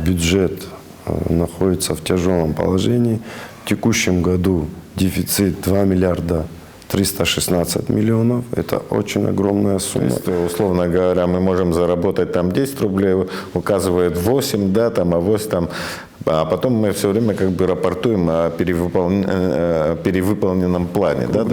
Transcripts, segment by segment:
бюджет находится в тяжелом положении. В текущем году дефицит 2 миллиарда 316 миллионов. Это очень огромная сумма. То есть, условно говоря, мы можем заработать там 10 рублей, указывает 8, да, там, авось там. А потом мы все время как бы рапортуем о перевыполненном плане. Да,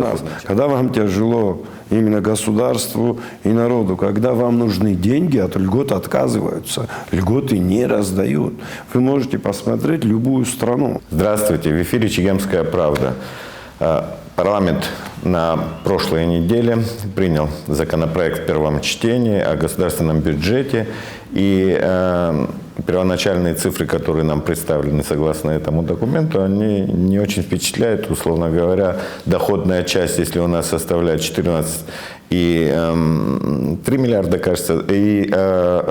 когда вам тяжело именно государству и народу, когда вам нужны деньги, от льгот отказываются, льготы не раздают. Вы можете посмотреть любую страну. Здравствуйте, в эфире «Чегемская правда». Парламент на прошлой неделе принял законопроект в первом чтении о государственном бюджете. И первоначальные цифры, которые нам представлены согласно этому документу, они не очень впечатляют. Условно говоря, доходная часть, если у нас составляет 14 и 3 миллиарда, кажется,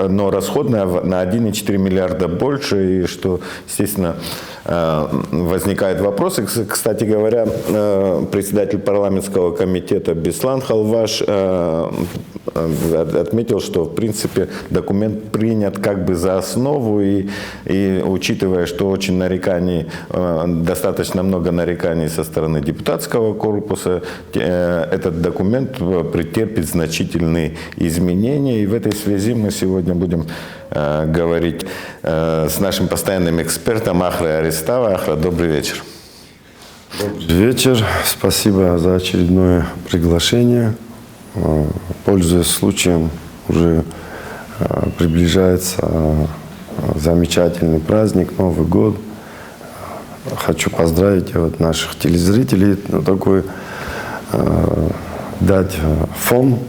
но расходная на 1,4 миллиарда больше, и что, естественно, возникают вопросы. Кстати говоря, председатель парламентского комитета Беслан Халваш отметил, что, в принципе, документ принят как бы за основу, и учитывая, что очень нареканий, достаточно много нареканий со стороны депутатского корпуса, этот документ претерпит значительные изменения. И в этой связи мы сегодня будем говорить с нашим постоянным экспертом Ахрой Арестава. Ахра, добрый вечер. Добрый вечер. Спасибо за очередное приглашение. Пользуясь случаем, уже приближается замечательный праздник, Новый год. Хочу поздравить наших телезрителей, такой дать фон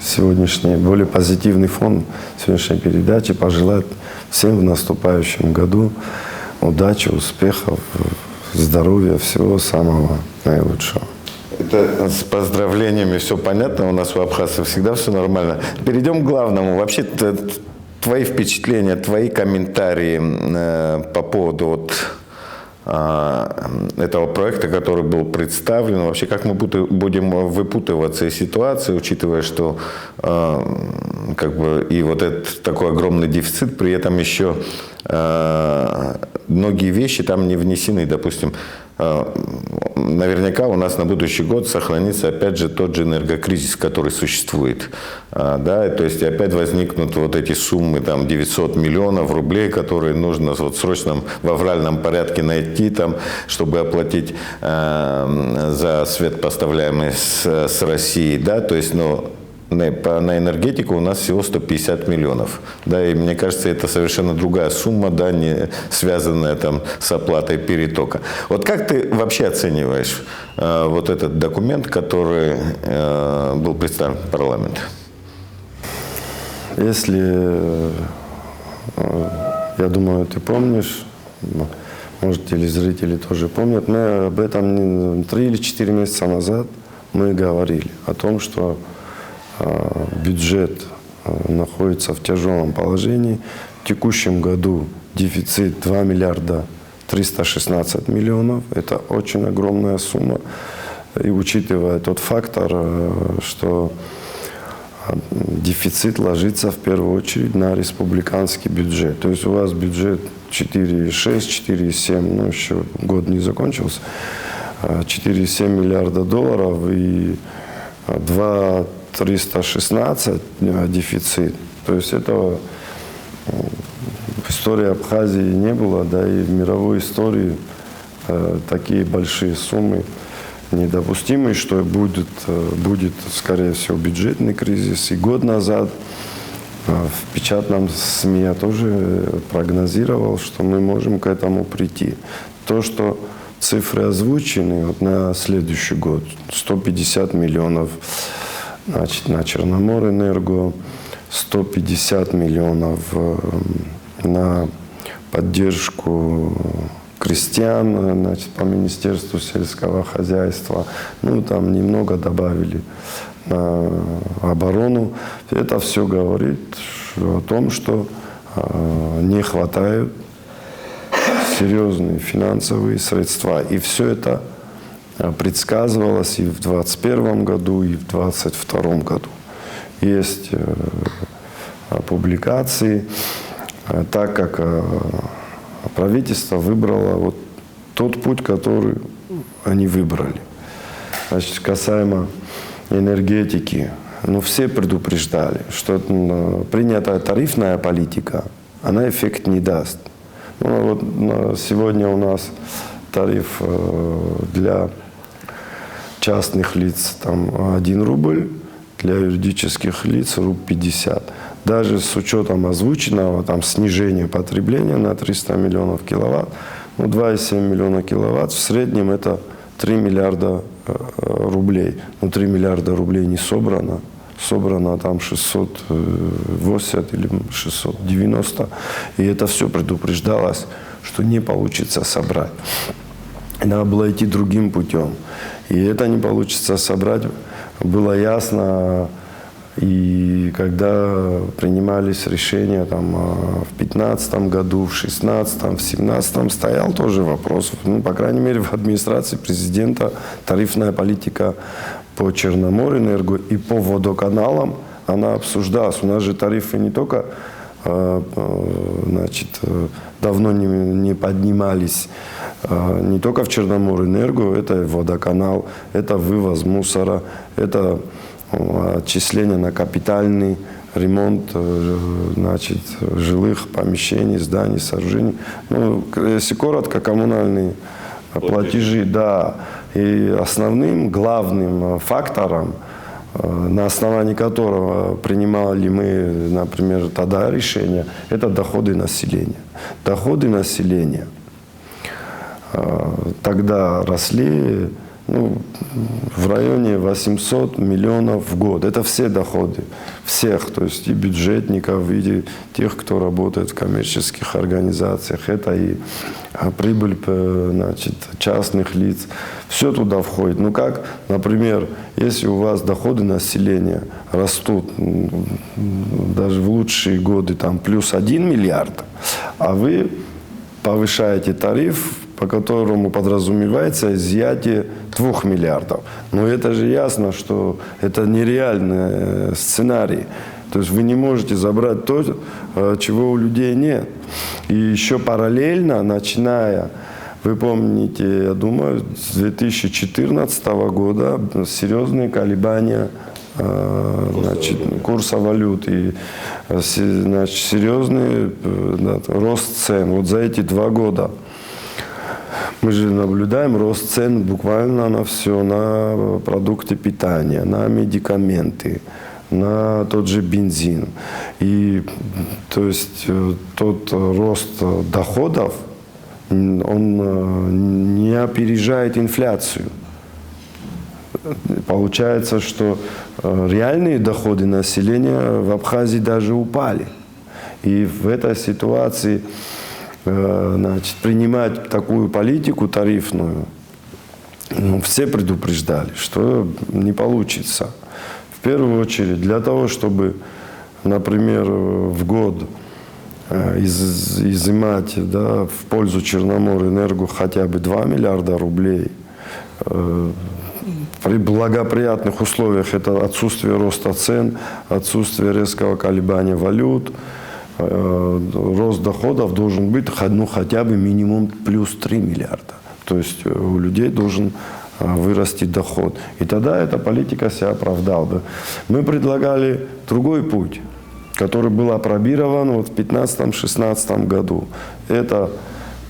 сегодняшний, более позитивный фон сегодняшней передачи, пожелать всем в наступающем году удачи, успехов, здоровья, всего самого наилучшего. Это с поздравлениями все понятно, у нас в Абхазии всегда все нормально. Перейдем к главному. Вообще, твои впечатления, твои комментарии по поводу этого проекта, который был представлен. Вообще, как мы будем выпутываться из ситуации, учитывая, что как бы и вот этот такой огромный дефицит, при этом еще многие вещи там не внесены. Допустим, наверняка у нас на будущий год сохранится опять же тот же энергокризис, который существует. Да? То есть опять возникнут вот эти суммы, там 900 миллионов рублей, которые нужно вот срочно в авральном порядке найти, там, чтобы оплатить за свет, поставляемый с России. Да? То есть, на энергетику у нас всего 150 миллионов. Да, и мне кажется, это совершенно другая сумма, да, не связанная там с оплатой перетока. Вот как ты вообще оцениваешь вот этот документ, который был представлен в парламент? Если, я думаю, ты помнишь, может, телезрители тоже помнят, мы об этом 3 или 4 месяца назад мы говорили о том, что бюджет находится в тяжелом положении. В текущем году дефицит 2 миллиарда 316 миллионов. Это очень огромная сумма. И учитывая тот фактор, что дефицит ложится в первую очередь на республиканский бюджет. То есть у вас бюджет 4,6, 4,7, еще год не закончился, 4,7 миллиарда долларов и 2,316 дефицит. То есть этого в истории Абхазии не было, да и в мировой истории такие большие суммы недопустимы, что будет, скорее всего, бюджетный кризис. И год назад в печатном СМИ я тоже прогнозировал, что мы можем к этому прийти. То, что цифры озвучены вот на следующий год, 150 миллионов значит, на Черноморэнерго, 150 миллионов на поддержку крестьян, значит, по Министерству сельского хозяйства. Ну, там немного добавили на оборону. Это все говорит о том, что не хватает серьезные финансовые средства. И все это предсказывалось и в 2021 году, и в 2022 году. Есть публикации так как правительство выбрало вот тот путь, который они выбрали. Значит, касаемо энергетики, ну, все предупреждали, что принятая тарифная политика, она эффект не даст. Ну, вот сегодня у нас тариф для частных лиц там 1 рубль, для юридических лиц рубль 50. Даже с учетом озвученного там снижения потребления на 300 миллионов киловатт, ну, 2,7 миллиона киловатт, в среднем это 3 миллиарда рублей. Ну, 3 миллиарда рублей не собрано. Собрано там 680 или 690. И это все предупреждалось, что не получится собрать. Надо было идти другим путем. И это не получится собрать, было ясно. И когда принимались решения там, в 2015 году, в 2016, в 2017, стоял тоже вопрос. Ну, по крайней мере, в администрации президента тарифная политика по Черноморэнерго и по водоканалам, она обсуждалась. У нас же тарифы не только значит, давно не поднимались, не только в Черноморэнерго, это водоканал, это вывоз мусора, это отчисления на капитальный ремонт, значит, жилых помещений, зданий, сооружений. Ну, если коротко, коммунальные платежи, да. И основным, главным фактором, на основании которого принимали мы, например, тогда решение, это доходы населения. Доходы населения тогда росли, ну, в районе 800 миллионов в год. Это все доходы, всех, то есть и бюджетников, и тех, кто работает в коммерческих организациях. Это и прибыль, значит, частных лиц. Все туда входит. Ну как, например, если у вас доходы населения растут даже в лучшие годы там, плюс 1 миллиард, а вы повышаете тариф, по которому подразумевается изъятие 2 миллиардов. Но это же ясно, что это нереальный сценарий. То есть вы не можете забрать то, чего у людей нет. И еще параллельно, начиная, вы помните, я думаю, с 2014 года серьезные колебания, значит, курса валют и, значит, серьезный рост цен. Вот за эти 2 года мы же наблюдаем рост цен буквально на все, на продукты питания, на медикаменты, на тот же бензин. И то есть тот рост доходов, он не опережает инфляцию. Получается, что реальные доходы населения в Абхазии даже упали. И в этой ситуации, значит, принимать такую политику тарифную, ну, все предупреждали, что не получится. В первую очередь для того, чтобы, например, в год изымать, да, в пользу Черноморэнерго хотя бы 2 миллиарда рублей, при благоприятных условиях это отсутствие роста цен, отсутствие резкого колебания валют, рост доходов должен быть, ну, хотя бы минимум плюс 3 миллиарда. То есть у людей должен вырасти доход. И тогда эта политика себя оправдала бы. Мы предлагали другой путь, который был опробирован вот в 2015-2016 году. Это,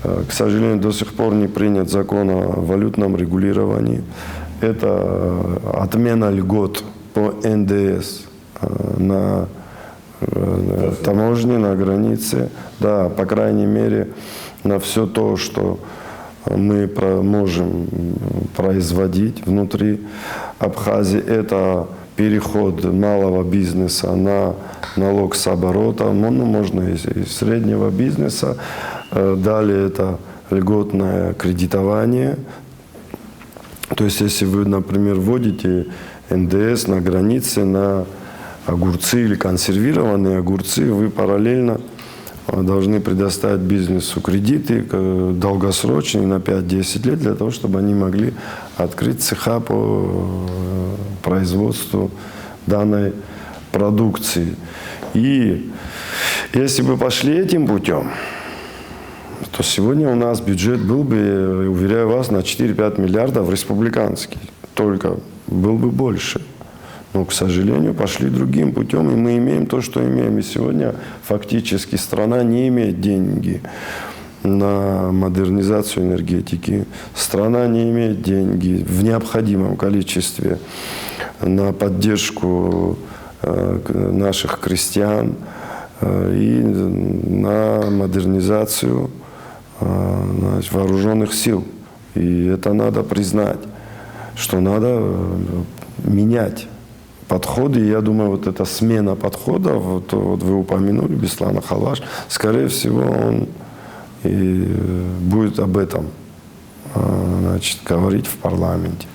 к сожалению, до сих пор не принят закон о валютном регулировании. Это отмена льгот по НДС на таможне, на границе. Да, по крайней мере, на все то, что мы можем производить внутри Абхазии. Это переход малого бизнеса на налог с оборота, ну, можно и среднего бизнеса. Далее это льготное кредитование. То есть, если вы, например, вводите НДС на границе на огурцы или консервированные огурцы, вы параллельно должны предоставить бизнесу кредиты долгосрочные на 5-10 лет для того, чтобы они могли открыть цеха по производству данной продукции. И Если бы пошли этим путем, то сегодня у нас бюджет был бы, уверяю вас, на 4-5 миллиардов республиканский. Только был бы больше. Но, к сожалению, пошли другим путем, и мы имеем то, что имеем. И сегодня фактически страна не имеет деньги на модернизацию энергетики. Страна не имеет деньги в необходимом количестве на поддержку наших крестьян и на модернизацию вооруженных сил. И это надо признать, что надо менять подходы. И я думаю, вот эта смена подходов, вот вы упомянули Беслана Халаш, скорее всего, он и будет об этом говорить в парламенте.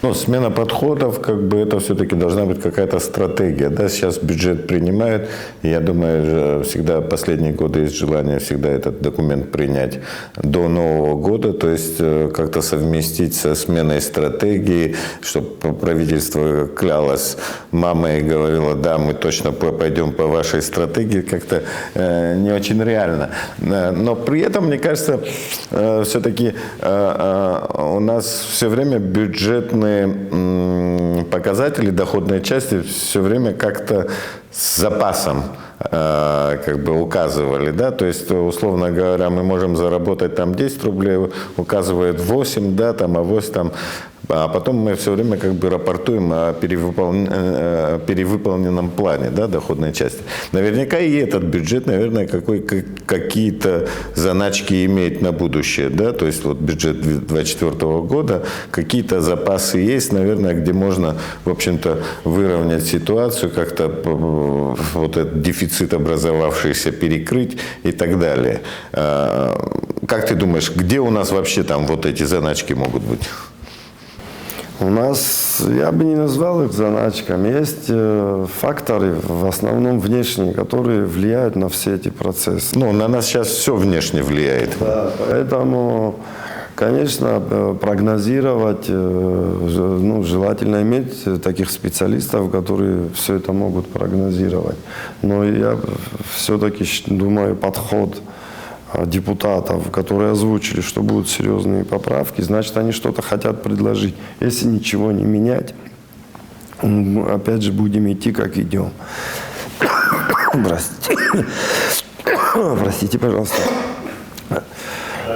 Ну, смена подходов, как бы это все-таки должна быть какая-то стратегия. Да? Сейчас бюджет принимают, и я думаю, всегда последние годы есть желание всегда этот документ принять до Нового года, то есть как-то совместить со сменой стратегии, чтобы правительство клялось мамой и говорило, да, мы точно пойдем по вашей стратегии, как-то не очень реально. Но при этом, мне кажется, все-таки у нас все время бюджетные показатели доходной части все время как-то с запасом как бы указывали, да, то есть, условно говоря, мы можем заработать там 10 рублей, указывает 8, да, там, авось там, а потом мы все время как бы рапортуем о перевыполненном плане, да, доходной части. Наверняка и этот бюджет, наверное, какие-то заначки имеет на будущее, да, то есть вот бюджет 2024 года, какие-то запасы есть, наверное, где можно, в общем-то, выровнять ситуацию, как-то вот этот дефицит образовавшийся перекрыть и так далее. Как ты думаешь, где у нас вообще там вот эти заначки могут быть? У нас, я бы не назвал их заначками, есть факторы, в основном внешние, которые влияют на все эти процессы. Ну, на нас сейчас все внешне влияет. Да, поэтому, конечно, прогнозировать, ну, желательно иметь таких специалистов, которые все это могут прогнозировать. Но я все-таки думаю, подход депутатов, которые озвучили, что будут серьезные поправки, значит, они что-то хотят предложить. Если ничего не менять, опять же, будем идти, как идем. Простите, пожалуйста.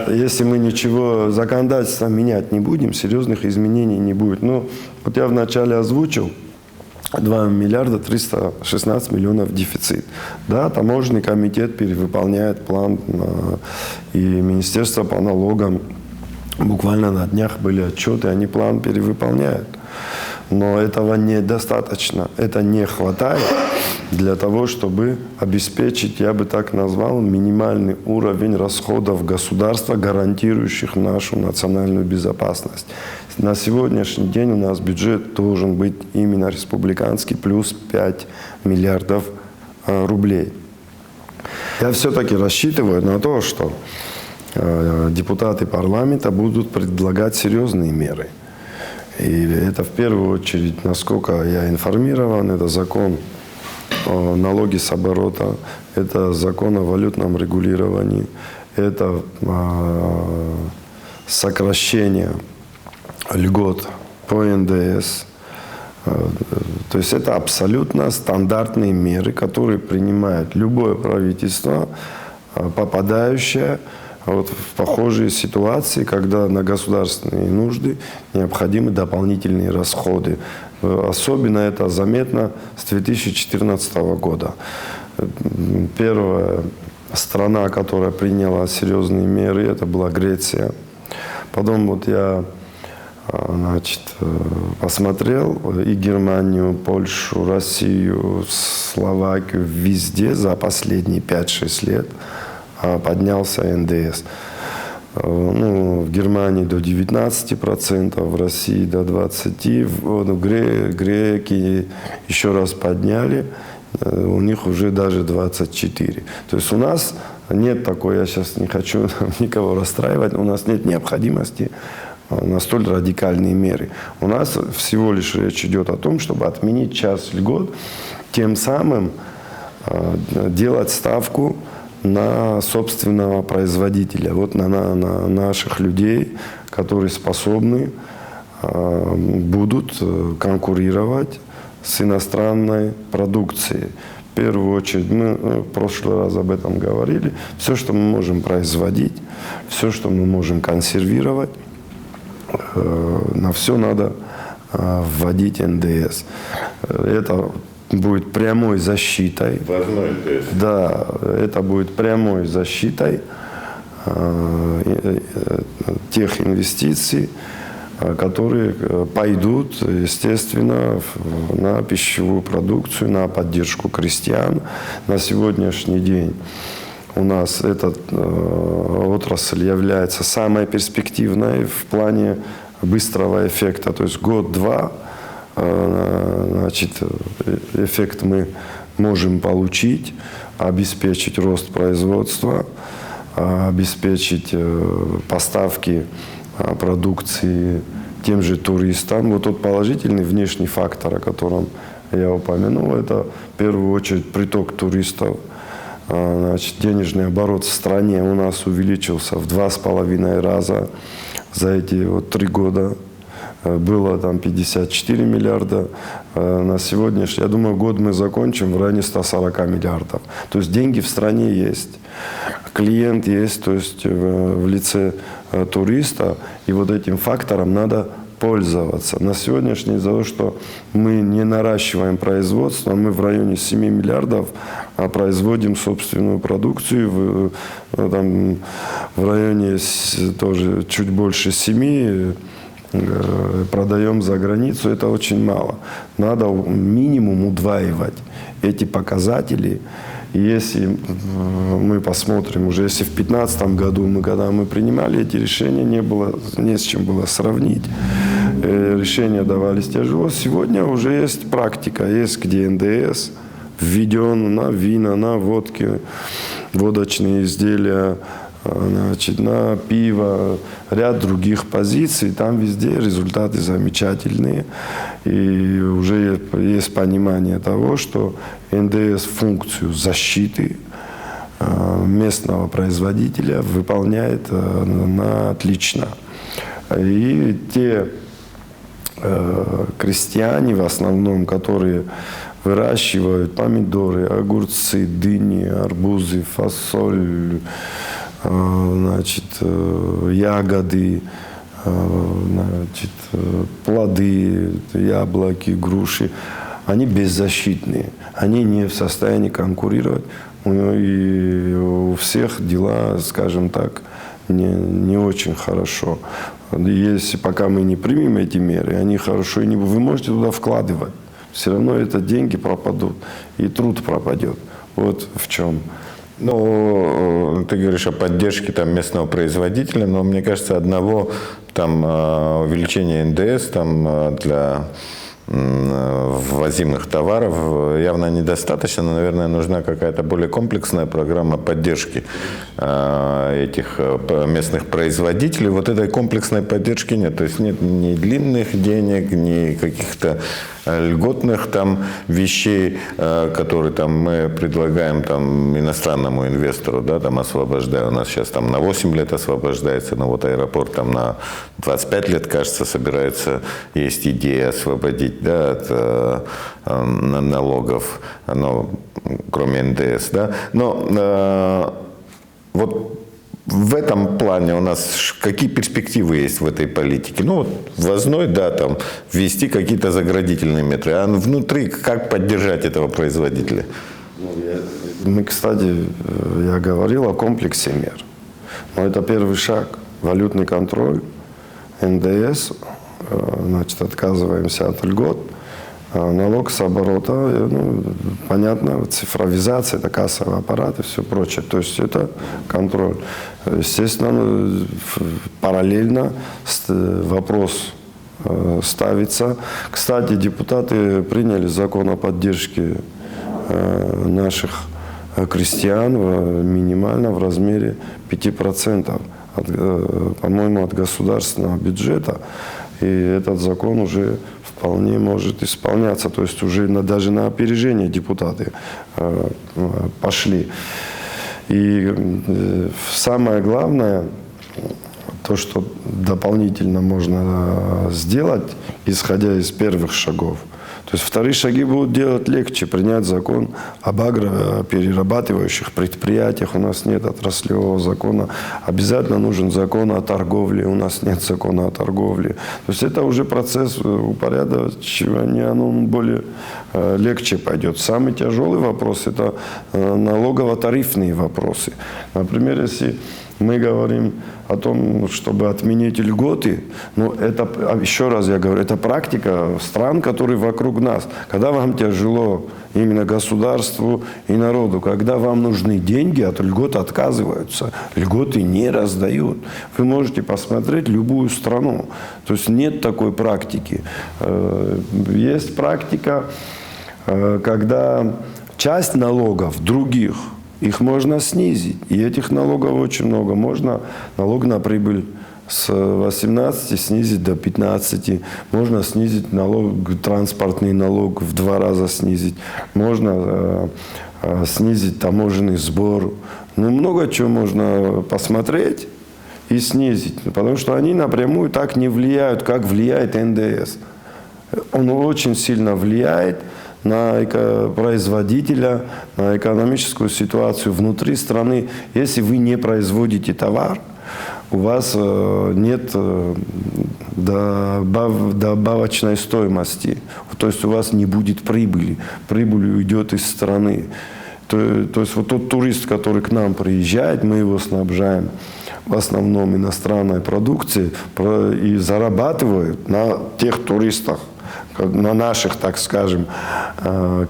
Если мы ничего законодательства менять не будем, серьезных изменений не будет. Ну, вот я вначале озвучил, 2 миллиарда 316 миллионов дефицит. Да, таможенный комитет перевыполняет план, и Министерство по налогам, буквально на днях были отчеты, они план перевыполняют. Но этого недостаточно, это не хватает для того, чтобы обеспечить, я бы так назвал, минимальный уровень расходов государства, гарантирующих нашу национальную безопасность. На сегодняшний день у нас бюджет должен быть именно республиканский, плюс 5 миллиардов рублей. Я все-таки рассчитываю на то, что депутаты парламента будут предлагать серьезные меры. И это в первую очередь, насколько я информирован, это закон о налоге с оборота, это закон о валютном регулировании, это сокращение льгот по НДС. То есть это абсолютно стандартные меры, которые принимает любое правительство, попадающее вот в похожие ситуации, когда на государственные нужды необходимы дополнительные расходы. Особенно это заметно с 2014 года. Первая страна, которая приняла серьезные меры, это была Греция. Потом вот я, значит, посмотрел и Германию, Польшу, Россию, Словакию, везде за последние 5-6 лет поднялся НДС. Ну, в Германии до 19%, в России до 20%, греки еще раз подняли, у них уже даже 24%. То есть у нас нет такой, я сейчас не хочу никого расстраивать, у нас нет необходимости на столь радикальные меры. У нас всего лишь речь идет о том, чтобы отменить часть льгот, тем самым делать ставку на собственного производителя, вот на наших людей, которые способны будут конкурировать с иностранной продукцией. В первую очередь, мы в прошлый раз об этом говорили, все, что мы можем производить, все, что мы можем консервировать, на все надо вводить НДС. Это будет прямой защитой. Да, это будет прямой защитой тех инвестиций, которые пойдут, естественно, на пищевую продукцию, на поддержку крестьян. На сегодняшний день у нас эта отрасль является самой перспективной в плане быстрого эффекта. То есть год-два, значит, эффект мы можем получить, обеспечить рост производства, обеспечить поставки продукции тем же туристам. Вот тот положительный внешний фактор, о котором я упомянул, это в первую очередь приток туристов. Значит, денежный оборот в стране у нас увеличился в 2,5 раза за эти 3 года. Было там 54 миллиарда. На сегодняшний, я думаю, год мы закончим в районе 140 миллиардов. То есть деньги в стране есть. Клиент есть, то есть в лице туриста. И вот этим фактором надо пользоваться. На сегодняшний день из-за того, что мы не наращиваем производство, мы в районе 7 миллиардов производим собственную продукцию. В районе тоже чуть больше 7 продаем за границу. Это очень мало. Надо минимум удваивать эти показатели. И если мы посмотрим, уже если в 2015 году, когда мы принимали эти решения, не с чем было сравнить. Решения давались тяжело. Сегодня уже есть практика, есть где НДС введен на вина, на водки, водочные изделия, значит, на пиво, ряд других позиций. Там везде результаты замечательные. И уже есть понимание того, что НДС функцию защиты местного производителя выполняет отлично. И те крестьяне в основном, которые выращивают помидоры, огурцы, дыни, арбузы, фасоль, значит, ягоды, значит, плоды, яблоки, груши, они беззащитные, они не в состоянии конкурировать, и у всех дела, скажем так, не очень хорошо. Если пока мы не примем эти меры, они хорошо и не вы можете туда вкладывать, все равно это деньги пропадут и труд пропадет. Вот в чем. Ну, ты говоришь о поддержке там местного производителя, но мне кажется, одного там увеличения НДС там для ввозимых товаров явно недостаточно. Наверное, нужна какая-то более комплексная программа поддержки этих местных производителей. Вот этой комплексной поддержки нет. То есть нет ни длинных денег, ни каких-то льготных там вещей, которые там мы предлагаем там иностранному инвестору, да, там освобождая. У нас сейчас там на 8 лет освобождается, но вот аэропорт там на 25 лет, кажется, собирается, есть идея освободить, да, от налогов, но, кроме НДС, да. Но вот в этом плане у нас какие перспективы есть в этой политике? Ну, вот ввозной, да, там, ввести какие-то заградительные метры, а внутри как поддержать этого производителя? Мы, кстати, я говорил о комплексе мер. Но это первый шаг. Валютный контроль, НДС, значит, отказываемся от льгот, налог с оборота, ну, понятно, цифровизация, это кассовый аппарат и все прочее. То есть это контроль. Естественно, параллельно вопрос ставится. Кстати, депутаты приняли закон о поддержке наших крестьян минимально в размере 5%, по-моему, от государственного бюджета. И этот закон уже в вполне может исполняться. То есть уже даже на опережение депутаты пошли. И самое главное, то, что дополнительно можно сделать, исходя из первых шагов. То есть вторые шаги будут делать легче. Принять закон об агроперерабатывающих предприятиях. У нас нет отраслевого закона. Обязательно нужен закон о торговле. У нас нет закона о торговле. То есть это уже процесс упорядочивания, оно более легче пойдет. Самый тяжелый вопрос – это налогово-тарифные вопросы. Например, если мы говорим о том, чтобы отменить льготы, но это, еще раз я говорю, это практика стран, которые вокруг нас. Когда вам тяжело именно государству и народу, когда вам нужны деньги, от льгот отказываются, льготы не раздают. Вы можете посмотреть любую страну. То есть нет такой практики. Есть практика, когда часть налогов других, их можно снизить. И этих налогов очень много. Можно налог на прибыль с 18 снизить до 15. Можно снизить транспортный налог в 2 раза снизить. Можно снизить таможенный сбор. Ну, много чего можно посмотреть и снизить. Потому что они напрямую так не влияют, как влияет НДС. Он очень сильно влияет на производителя, на экономическую ситуацию внутри страны. Если вы не производите товар, у вас нет добавочной стоимости. То есть у вас не будет прибыли. Прибыль уйдет из страны. То есть вот тот турист, который к нам приезжает, мы его снабжаем в основном иностранной продукцией и зарабатывают на тех туристах, на наших, так скажем,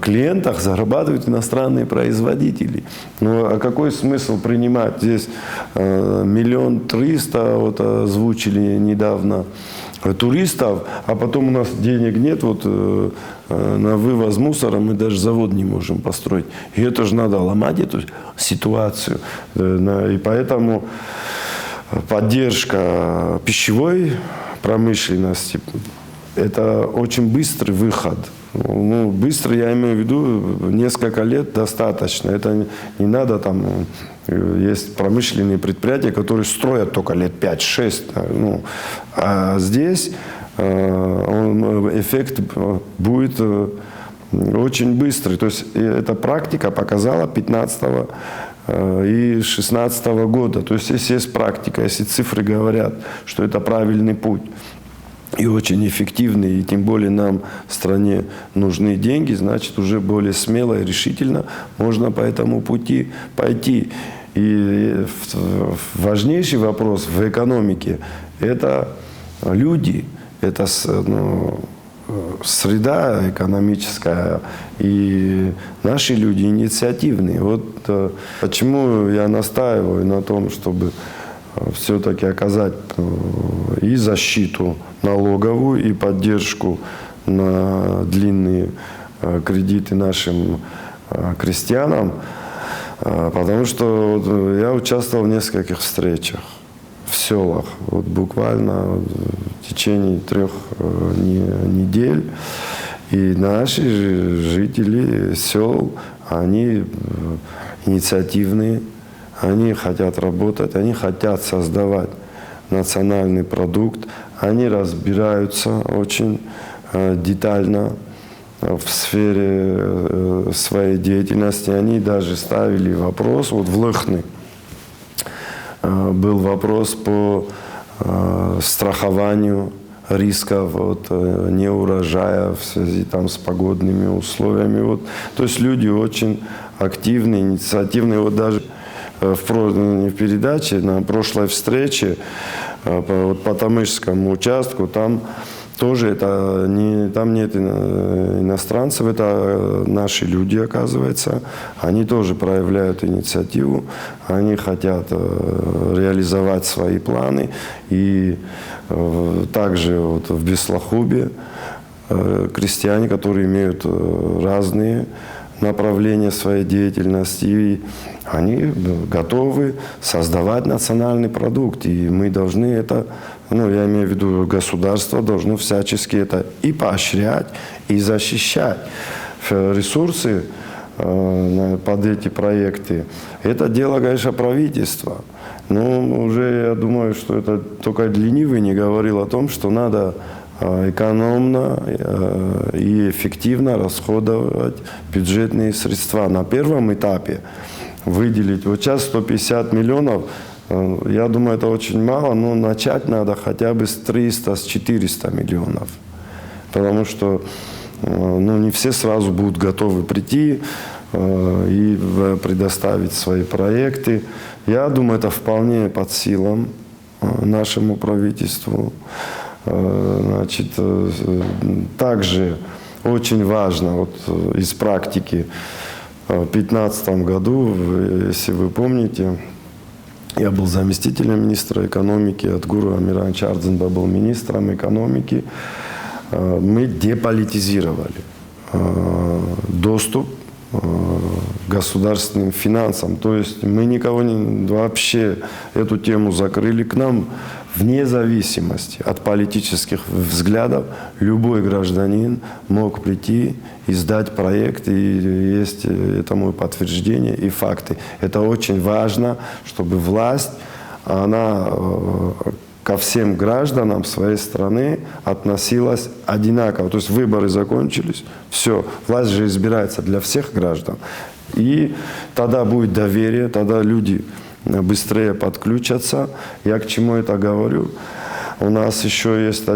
клиентах зарабатывают иностранные производители. Ну, а какой смысл принимать здесь 1 300 000, вот озвучили недавно, туристов, а потом у нас денег нет, вот на вывоз мусора мы даже завод не можем построить. И это же надо ломать эту ситуацию. И поэтому поддержка пищевой промышленности – это очень быстрый выход. Ну, быстро, я имею в виду, несколько лет достаточно. Это не надо там... Есть промышленные предприятия, которые строят только лет 5-6. Ну, а здесь эффект будет очень быстрый. То есть эта практика показала 15 и 16 года. То есть если есть практика, если цифры говорят, что это правильный путь, и очень эффективный, и тем более нам в стране нужны деньги, значит, уже более смело и решительно можно по этому пути пойти. И важнейший вопрос в экономике – это люди, это среда экономическая, и наши люди инициативные. Вот почему я настаиваю на том, чтобы все-таки оказать и защиту налоговую, и поддержку на длинные кредиты нашим крестьянам, потому что вот я участвовал в нескольких встречах в селах, вот буквально в течение 3 недель. И наши жители сел, они инициативные, они хотят работать, они хотят создавать национальный продукт, они разбираются очень детально в сфере своей деятельности. Они даже ставили вопрос, вот в Лыхне был вопрос по страхованию рисков от неурожая в связи там, с погодными условиями. Вот. То есть люди очень активные, инициативные. Вот даже не в передаче, на прошлой встрече по Тамышскому участку, там тоже там нет иностранцев, это наши люди, оказывается. Они тоже проявляют инициативу, они хотят реализовать свои планы. И также вот в Беслахубе крестьяне, которые имеют разные направление своей деятельности, и они готовы создавать национальный продукт. И мы должны это, я имею в виду, государство должно всячески это и поощрять, и защищать. Ресурсы под эти проекты, это дело, конечно, правительства. Но уже я думаю, что это только ленивый не говорил о том, что надо экономно и эффективно расходовать бюджетные средства. На первом этапе выделить, вот сейчас 150 миллионов, я думаю, это очень мало, но начать надо хотя бы с 300, с 400 миллионов. Потому что не все сразу будут готовы прийти и предоставить свои проекты. Я думаю, это вполне под силам нашему правительству. Значит, также очень важно вот из практики в 2015 году, если вы помните, я был заместителем министра экономики, Атгуру Амирович Ардзинба был министром экономики. Мы деполитизировали доступ к государственным финансам. То есть мы никого вообще эту тему закрыли. К нам вне зависимости от политических взглядов любой гражданин мог прийти и сдать проект, и есть этому подтверждение и факты. Это очень важно, чтобы власть, она ко всем гражданам своей страны относилась одинаково. То есть выборы закончились, все, власть же избирается для всех граждан. И тогда будет доверие, тогда люди быстрее подключатся. Я к чему это говорю? У нас еще есть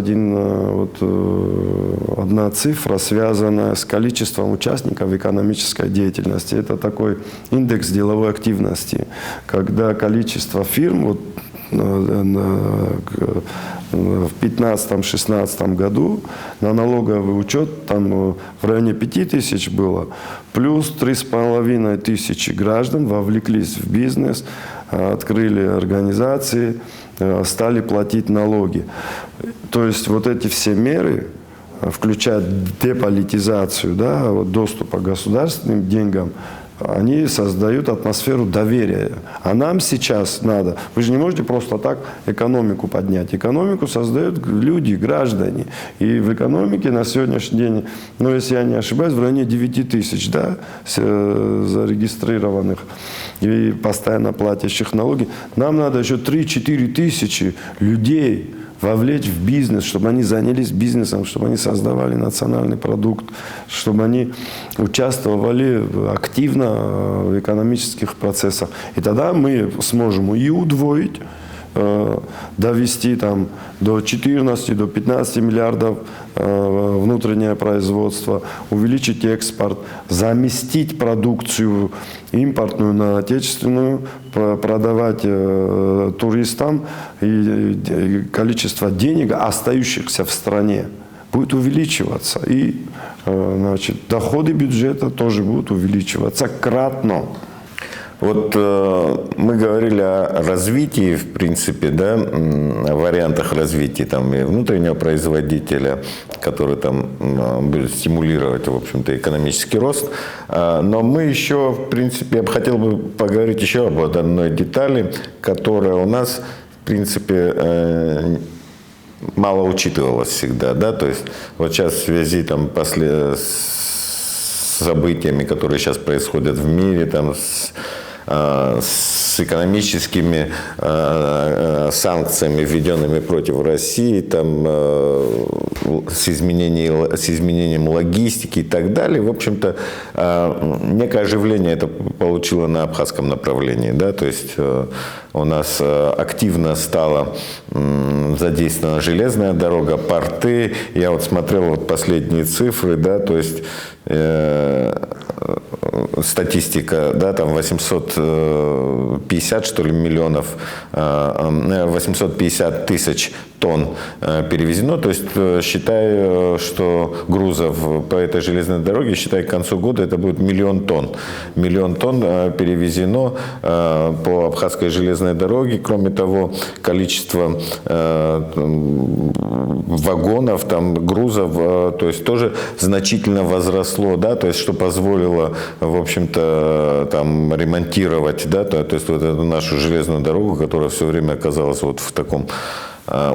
одна цифра, связанная с количеством участников экономической деятельности. Это такой индекс деловой активности, когда количество фирм в 2015-2016 году на налоговый учет там в районе 5000 было, плюс 3500 граждан вовлеклись в бизнес, открыли организации, стали платить налоги. То есть вот эти все меры, включая деполитизацию, доступа к государственным деньгам, они создают атмосферу доверия. А нам сейчас надо, вы же не можете просто так экономику поднять. Экономику создают люди, граждане. И в экономике на сегодняшний день, если я не ошибаюсь, в районе 9000 зарегистрированных и постоянно платящих налоги. Нам надо еще 3-4 тысячи людей вовлечь в бизнес, чтобы они занялись бизнесом, чтобы они создавали национальный продукт, чтобы они участвовали активно в экономических процессах. И тогда мы сможем и удвоить, довести до 14, до 15 миллиардов внутреннее производство, увеличить экспорт, заместить продукцию импортную на отечественную, продавать туристам, и количество денег, остающихся в стране, будет увеличиваться. И доходы бюджета тоже будут увеличиваться кратно. Вот мы говорили о развитии, в принципе, о вариантах развития и внутреннего производителя, который будет стимулировать, в общем-то, экономический рост. Но мы еще, в принципе, я бы хотел поговорить еще об одной детали, которая у нас, в принципе, мало учитывалась всегда, то есть вот сейчас в связи с событиями, которые сейчас происходят в мире, с экономическими санкциями, введенными против России, с изменением логистики и так далее. В общем-то, некое оживление это получило на абхазском направлении. То есть у нас активно стала задействована железная дорога, порты. Я вот смотрел последние цифры, то есть статистика, 850, что ли, миллионов, 850 тысяч тонн перевезено. То есть считай, что грузов по этой железной дороге, считай, к концу года это будет 1 миллион тонн. 1 миллион тонн перевезено по Абхазской железной дороге. Кроме того, количество вагонов, там, грузов, то есть тоже значительно возросло, да, то есть что позволило, в общем-то, там ремонтировать, да, то есть вот эту нашу железную дорогу, которая все время оказалась вот в таком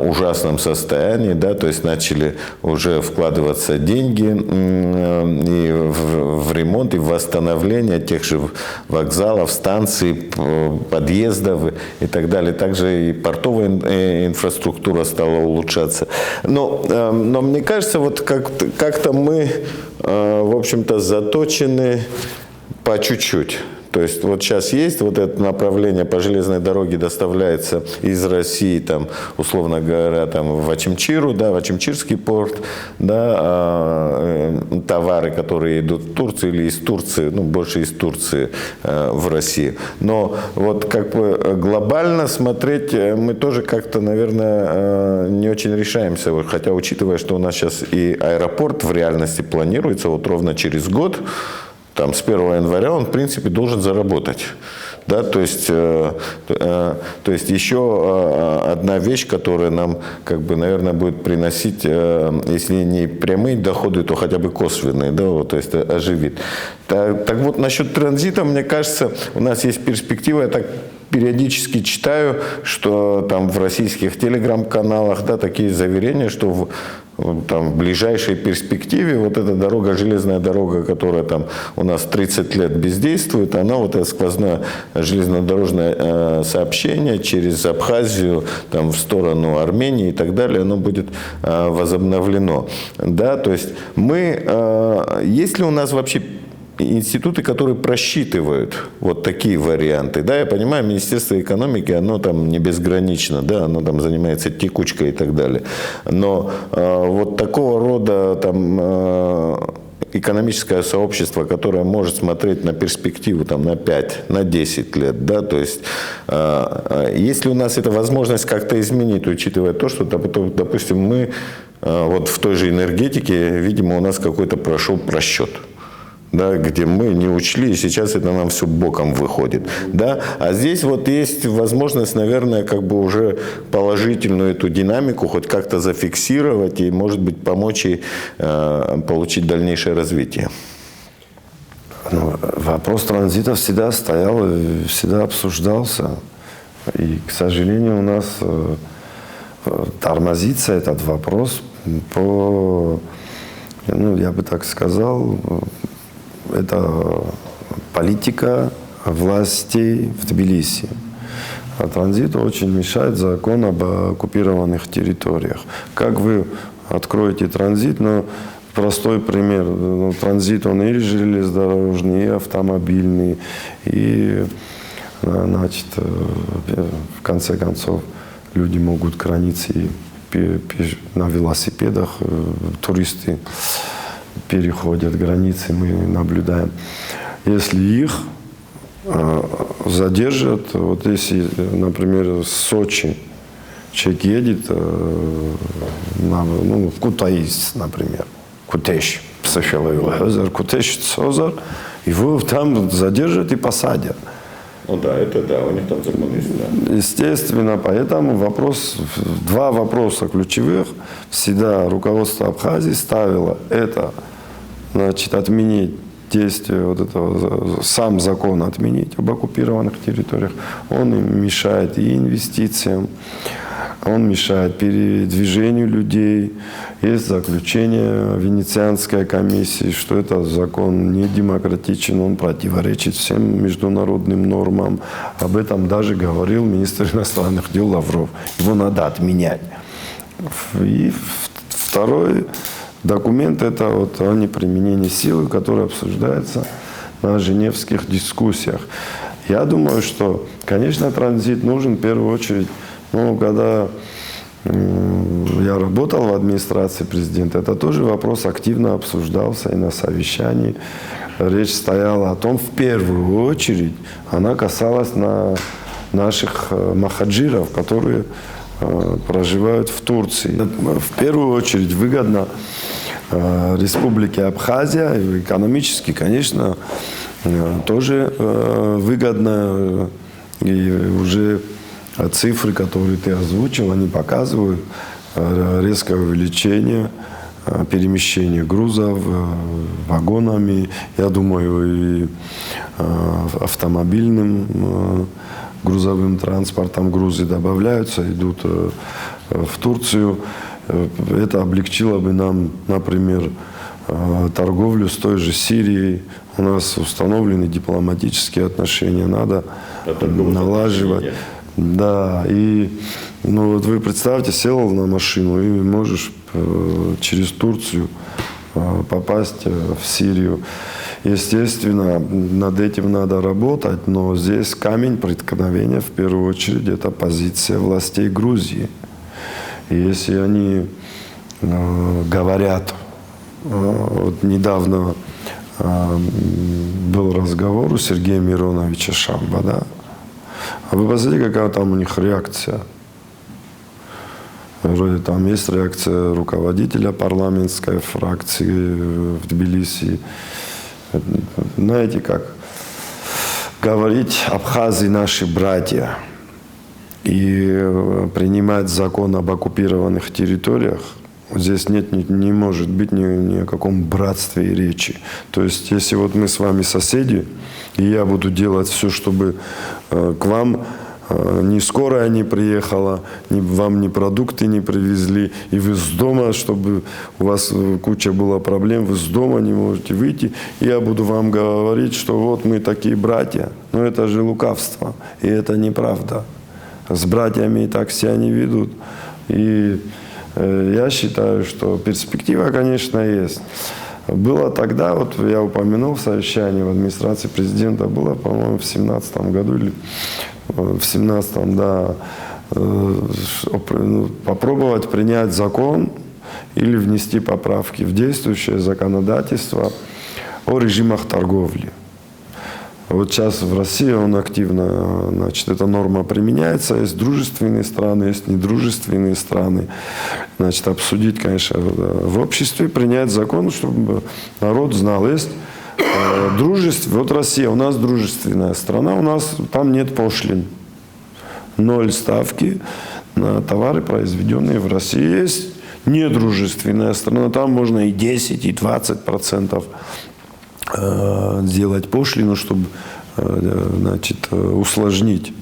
ужасном состоянии, да, то есть начали уже вкладываться деньги и в ремонт, и в восстановление тех же вокзалов, станций, подъездов и так далее. Также и портовая инфраструктура стала улучшаться. Но мне кажется, вот как-то мы, в общем-то, заточены по чуть-чуть. То есть вот сейчас есть вот это направление по железной дороге, доставляется из России, там, условно говоря, там, в Очимчиру, да, в Очимчирский порт, да, товары, которые идут в Турцию или из Турции, ну, больше из Турции в Россию. Но вот как бы глобально смотреть мы тоже как-то, наверное, не очень решаемся. Хотя, учитывая, что у нас сейчас и аэропорт в реальности планируется вот ровно через год, там, с 1 января он, в принципе, должен заработать. Да, то есть еще одна вещь, которая нам, как бы, наверное, будет приносить, если не прямые доходы, то хотя бы косвенные, да, вот, то есть оживит. Так вот, насчет транзита, мне кажется, у нас есть перспектива, я так периодически читаю, что там в российских телеграм-каналах, да, такие заверения, что там, в ближайшей перспективе вот эта дорога, железная дорога, которая там у нас 30 лет бездействует, она, вот это сквозное железнодорожное сообщение через Абхазию там, в сторону Армении и так далее, оно будет возобновлено. Да, то есть есть ли у нас вообще институты, которые просчитывают вот такие варианты? Да, я понимаю, Министерство экономики, оно там не безгранично, да, оно там занимается текучкой и так далее. Но вот такого рода там экономическое сообщество, которое может смотреть на перспективу там, на 5, на 10 лет, да, то есть есть ли у нас эта возможность как-то изменить, учитывая то, что, допустим, мы вот в той же энергетике, видимо, у нас какой-то прошел просчет. Да, где мы не учли, и сейчас это нам все боком выходит. Да? А здесь вот есть возможность, наверное, как бы уже положительную эту динамику хоть как-то зафиксировать и, может быть, помочь ей получить дальнейшее развитие. Ну, вопрос транзита всегда стоял, всегда обсуждался. И, к сожалению, у нас тормозится этот вопрос по, ну, я бы так сказал, это политика властей в Тбилиси. А транзиту очень мешает закон об оккупированных территориях. Как вы откроете транзит, но простой пример. Транзит, он и железнодорожный, и автомобильный, и, значит, в конце концов, люди могут границы на велосипедах, туристы переходят границы, мы наблюдаем. Если их задержат, вот если, например, с Сочи человек едет в Кутаис, например, Кутеш, Кутеш, Созар, его там задержат и посадят. Ну да, это да, у них там закон есть, да. Естественно, поэтому два вопроса ключевых всегда руководство Абхазии ставило. Это, значит, отменить действие вот этого, сам закон отменить об оккупированных территориях. Он им мешает и инвестициям, он мешает передвижению людей. Есть заключение Венецианской комиссии, что этот закон не демократичен, он противоречит всем международным нормам. Об этом даже говорил министр иностранных дел Лавров. Его надо отменять. И второй документ – это вот о неприменении силы, который обсуждается на женевских дискуссиях. Я думаю, что, конечно, транзит нужен в первую очередь. Когда я работал в администрации президента, это тоже вопрос активно обсуждался и на совещании. Речь стояла о том, в первую очередь, она касалась наших махаджиров, которые проживают в Турции. В первую очередь выгодно Республике Абхазия, и экономически, конечно, тоже выгодно, и уже цифры, которые ты озвучил, они показывают резкое увеличение перемещения грузов вагонами, я думаю, и автомобильным грузовым транспортом грузы добавляются, идут в Турцию. Это облегчило бы нам, например, торговлю с той же Сирией. У нас установлены дипломатические отношения, надо налаживать. Да, и ну, вот вы представьте, сел на машину и можешь через Турцию попасть в Сирию. Естественно, над этим надо работать, но здесь камень преткновения, в первую очередь, это позиция властей Грузии. И если они говорят, вот недавно был разговор у Сергея Мироновича Шамба, да? А вы посмотрите, какая там у них реакция. Там есть реакция руководителя парламентской фракции в Тбилиси. Знаете как? Говорить абхазы наши братья и принимать закон об оккупированных территориях, здесь не может быть ни о каком братстве и речи. То есть, если вот мы с вами соседи, и я буду делать все, чтобы к вам ни скорая не приехала, вам ни продукты не привезли, и вы с дома, чтобы у вас куча была проблем, вы с дома не можете выйти, и я буду вам говорить, что вот мы такие братья. Но это же лукавство, и это неправда. С братьями и так себя не ведут. И я считаю, что перспектива, конечно, есть. Было тогда, вот я упомянул в совещании в администрации президента, было, по-моему, в 2017 году или в 2017, да, попробовать принять закон или внести поправки в действующее законодательство о режимах торговли. Вот сейчас в России он активно, значит, эта норма применяется. Есть дружественные страны, есть недружественные страны. Значит, обсудить, конечно, в обществе, принять закон, чтобы народ знал. Есть дружество. Вот Россия, у нас дружественная страна, у нас там нет пошлин. 0 ставки на товары, произведенные в России. Есть недружественная страна, там можно и 10, и 20% сделать пошлину, чтобы, значит, усложнить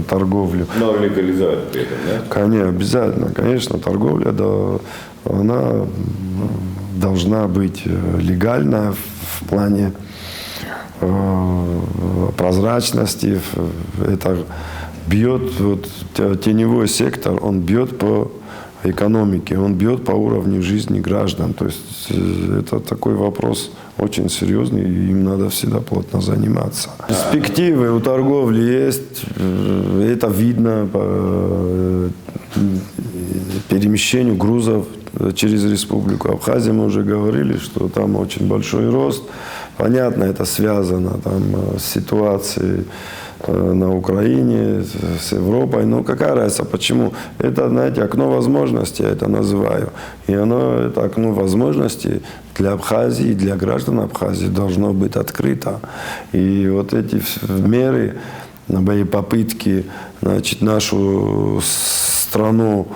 торговлю. Но легализовать при этом, да? Конечно, обязательно. Конечно, торговля, да, она должна быть легальна в плане прозрачности. Это бьет, вот, теневой сектор, он бьет по экономике, он бьет по уровню жизни граждан. То есть это такой вопрос очень серьезный, и им надо всегда плотно заниматься. Перспективы у торговли есть, это видно по перемещению грузов через Республику Абхазия. Мы уже говорили, что там очень большой рост. Понятно, это связано там с ситуацией на Украине, с Европой. Но какая разница, почему? Это, знаете, окно возможностей, я это называю. И это окно возможностей для Абхазии, для граждан Абхазии должно быть открыто. И вот эти меры, мои попытки, значит, нашу страну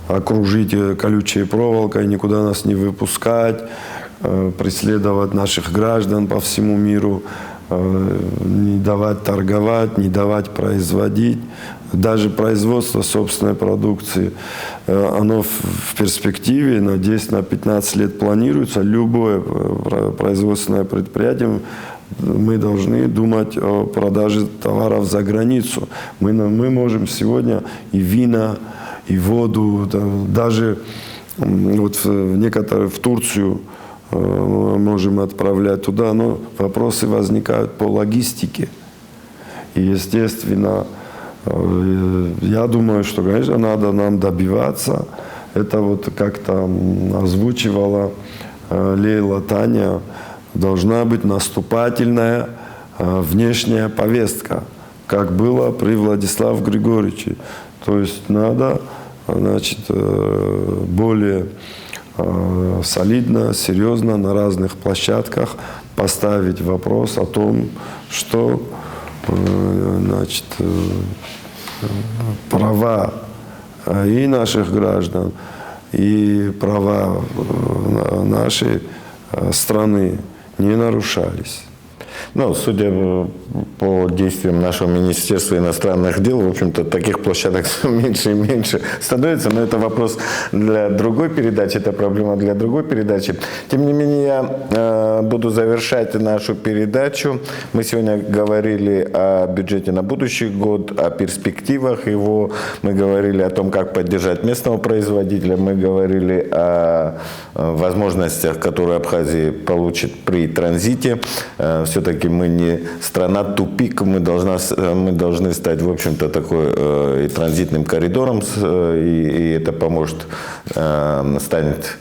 окружить колючей проволокой, никуда нас не выпускать, преследовать наших граждан по всему миру, не давать торговать, не давать производить. Даже производство собственной продукции, оно в перспективе на 10-15 лет планируется. Любое производственное предприятие, мы должны думать о продаже товаров за границу. Мы можем сегодня и вина, и воду, даже вот в Турцию можем отправлять туда, но вопросы возникают по логистике. И, естественно, я думаю, что, конечно, надо нам добиваться. Это вот как-то озвучивала Лейла Таня. Должна быть наступательная внешняя повестка. как было при Владиславе Григорьевиче. То есть надо, значит, более солидно, серьезно на разных площадках поставить вопрос о том, что, значит, права и наших граждан, и права нашей страны не нарушались. Ну, судя по действиям нашего Министерства иностранных дел, в общем-то, таких площадок все меньше и меньше становится, но это вопрос для другой передачи, это проблема для другой передачи. Тем не менее, я буду завершать нашу передачу. Мы сегодня говорили о бюджете на будущий год, о перспективах его, мы говорили о том, как поддержать местного производителя, мы говорили о возможностях, которые Абхазия получит при транзите. Все-таки мы не страна-тупик, мы должны стать, в общем-то, такой и транзитным коридором, и это поможет, станет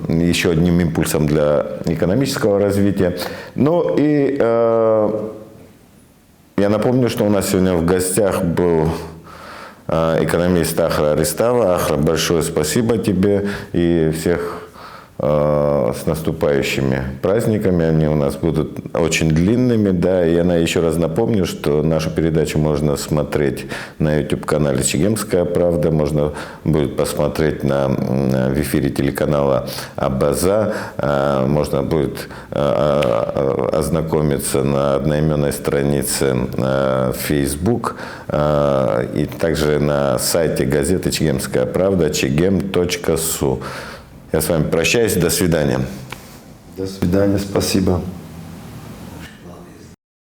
еще одним импульсом для экономического развития. Ну и я напомню, что у нас сегодня в гостях был экономист Ахра Арестова. Ахра, большое спасибо тебе и всех с наступающими праздниками. Они у нас будут очень длинными, да. И я еще раз напомню, что нашу передачу можно смотреть на YouTube-канале «Чегемская правда», можно будет посмотреть в эфире телеканала Абаза, можно будет ознакомиться на одноименной странице Facebook и также на сайте газеты «Чегемская правда» chegem.su. Я с вами прощаюсь. До свидания. До свидания. Спасибо.